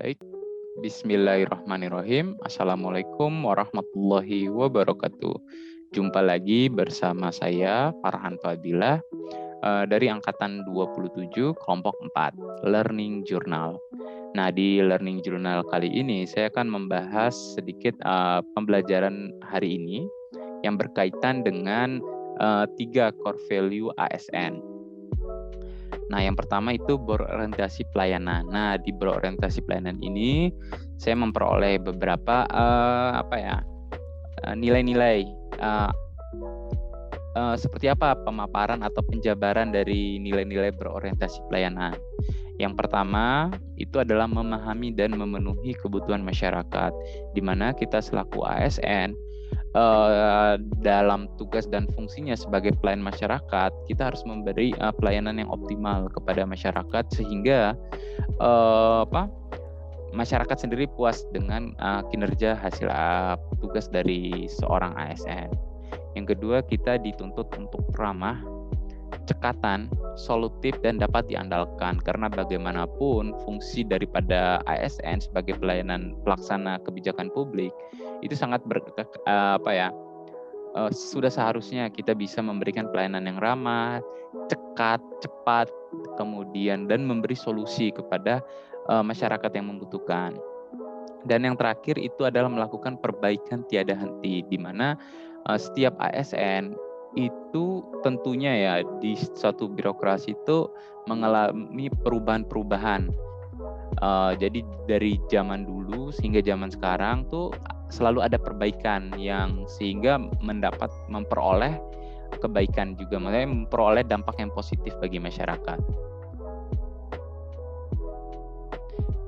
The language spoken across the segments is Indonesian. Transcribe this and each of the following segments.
Baik, bismillahirrahmanirrahim. Assalamualaikum warahmatullahi wabarakatuh. Jumpa lagi bersama saya, Farhan Fadilah, dari Angkatan 27, Kelompok 4, Learning Journal. Nah, di Learning Journal kali ini, saya akan membahas sedikit pembelajaran hari ini yang berkaitan dengan 3 core value ASN. Nah, yang pertama itu berorientasi pelayanan. Nah, di berorientasi pelayanan ini saya memperoleh beberapa nilai-nilai seperti apa pemaparan atau penjabaran dari nilai-nilai berorientasi pelayanan. Yang pertama itu adalah memahami dan memenuhi kebutuhan masyarakat, di mana kita selaku ASN dalam tugas dan fungsinya sebagai pelayan masyarakat, kita harus memberi pelayanan yang optimal kepada masyarakat sehingga masyarakat sendiri puas dengan kinerja hasil tugas dari seorang ASN. Yang kedua, kita dituntut untuk ramah, cekatan, solutif, dan dapat diandalkan karena bagaimanapun fungsi daripada ASN sebagai pelayanan pelaksana kebijakan publik itu sangat sudah seharusnya kita bisa memberikan pelayanan yang ramah, cepat, kemudian dan memberi solusi kepada masyarakat yang membutuhkan. Dan yang terakhir itu adalah melakukan perbaikan tiada henti, di mana setiap ASN itu tentunya ya di suatu birokrasi itu mengalami perubahan-perubahan. Jadi dari zaman dulu hingga zaman sekarang tuh selalu ada perbaikan yang sehingga memperoleh kebaikan juga, maksudnya memperoleh dampak yang positif bagi masyarakat.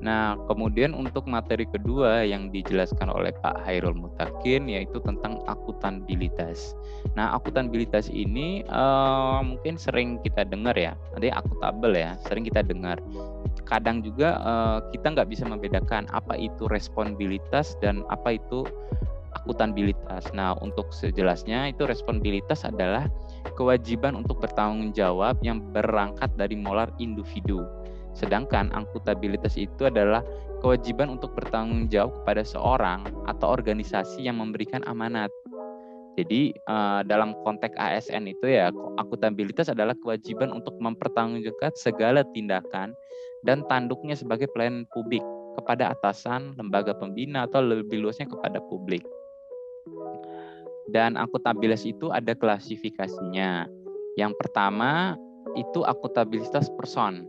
Nah, kemudian untuk materi kedua yang dijelaskan oleh Pak Hairul Mutakin yaitu tentang akuntabilitas. Nah, akuntabilitas ini mungkin sering kita dengar ya, nanti akuntabel ya, sering kita dengar. Kadang juga kita nggak bisa membedakan apa itu responsibilitas dan apa itu akuntabilitas. Nah, untuk sejelasnya itu responsibilitas adalah kewajiban untuk bertanggung jawab yang berangkat dari moral individu. Sedangkan akuntabilitas itu adalah kewajiban untuk bertanggung jawab kepada seorang atau organisasi yang memberikan amanat. Jadi dalam konteks ASN itu ya, akuntabilitas adalah kewajiban untuk mempertanggungjawabkan segala tindakan dan tanduknya sebagai pelayan publik kepada atasan, lembaga pembina, atau lebih luasnya kepada publik. Dan akuntabilitas itu ada klasifikasinya. Yang pertama itu akuntabilitas person.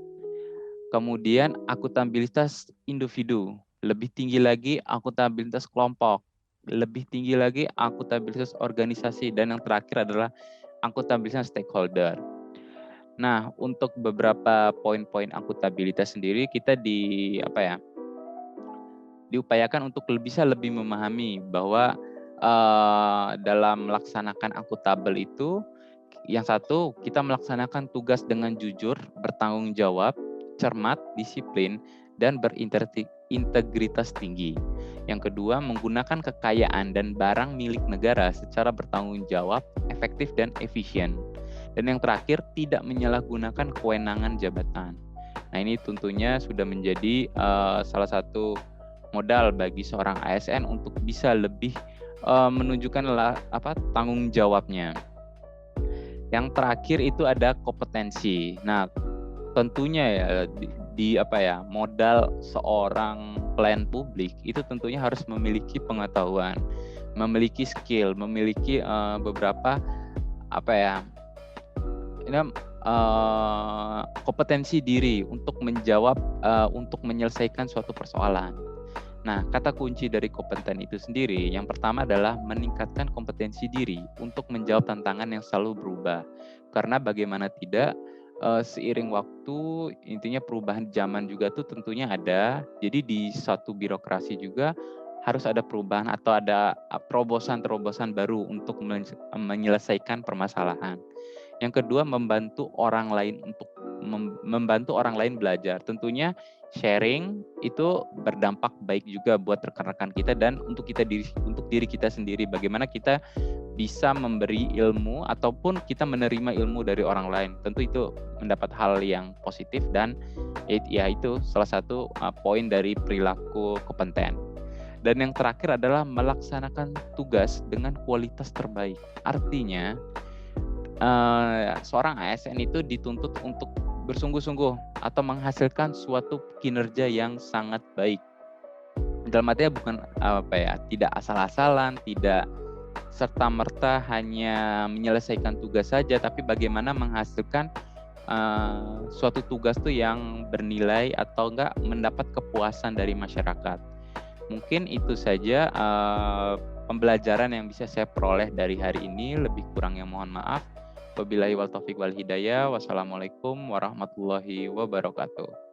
Kemudian akuntabilitas individu, lebih tinggi lagi akuntabilitas kelompok, lebih tinggi lagi akuntabilitas organisasi, dan yang terakhir adalah akuntabilitas stakeholder. Nah, untuk beberapa poin-poin akuntabilitas sendiri kita diupayakan untuk bisa lebih memahami bahwa dalam melaksanakan akuntabel itu, yang satu kita melaksanakan tugas dengan jujur, bertanggung jawab, cermat, disiplin, dan berintegritas tinggi. Yang kedua, menggunakan kekayaan dan barang milik negara secara bertanggung jawab, efektif, dan efisien. Dan yang terakhir, tidak menyalahgunakan kewenangan jabatan. Nah, ini tentunya sudah menjadi salah satu modal bagi seorang ASN untuk bisa lebih menunjukkan tanggung jawabnya. Yang terakhir itu ada kompetensi. Nah, tentunya ya modal seorang pelayan publik itu tentunya harus memiliki pengetahuan, memiliki skill, memiliki beberapa kompetensi diri untuk menjawab, untuk menyelesaikan suatu persoalan. Nah, kata kunci dari kompeten itu sendiri, yang pertama adalah meningkatkan kompetensi diri untuk menjawab tantangan yang selalu berubah. Karena bagaimana tidak, seiring waktu, intinya perubahan zaman juga tuh tentunya ada. Jadi di suatu birokrasi juga harus ada perubahan atau ada terobosan-terobosan baru untuk menyelesaikan permasalahan. Yang kedua, membantu orang lain untuk membantu orang lain belajar. Tentunya sharing itu berdampak baik juga buat rekan-rekan kita dan untuk diri kita sendiri. Bagaimana kita bisa memberi ilmu ataupun kita menerima ilmu dari orang lain. Tentu itu mendapat hal yang positif dan ya itu salah satu poin dari perilaku kompeten. Dan yang terakhir adalah melaksanakan tugas dengan kualitas terbaik. Artinya seorang ASN itu dituntut untuk bersungguh-sungguh atau menghasilkan suatu kinerja yang sangat baik. Dalam artinya bukan tidak asal-asalan, tidak serta-merta hanya menyelesaikan tugas saja, tapi bagaimana menghasilkan suatu tugas tuh yang bernilai atau enggak mendapat kepuasan dari masyarakat. Mungkin itu saja pembelajaran yang bisa saya peroleh dari hari ini. Lebih kurangnya mohon maaf. Wabillahi wal taufiq wal hidayah. Wassalamualaikum warahmatullahi wabarakatuh.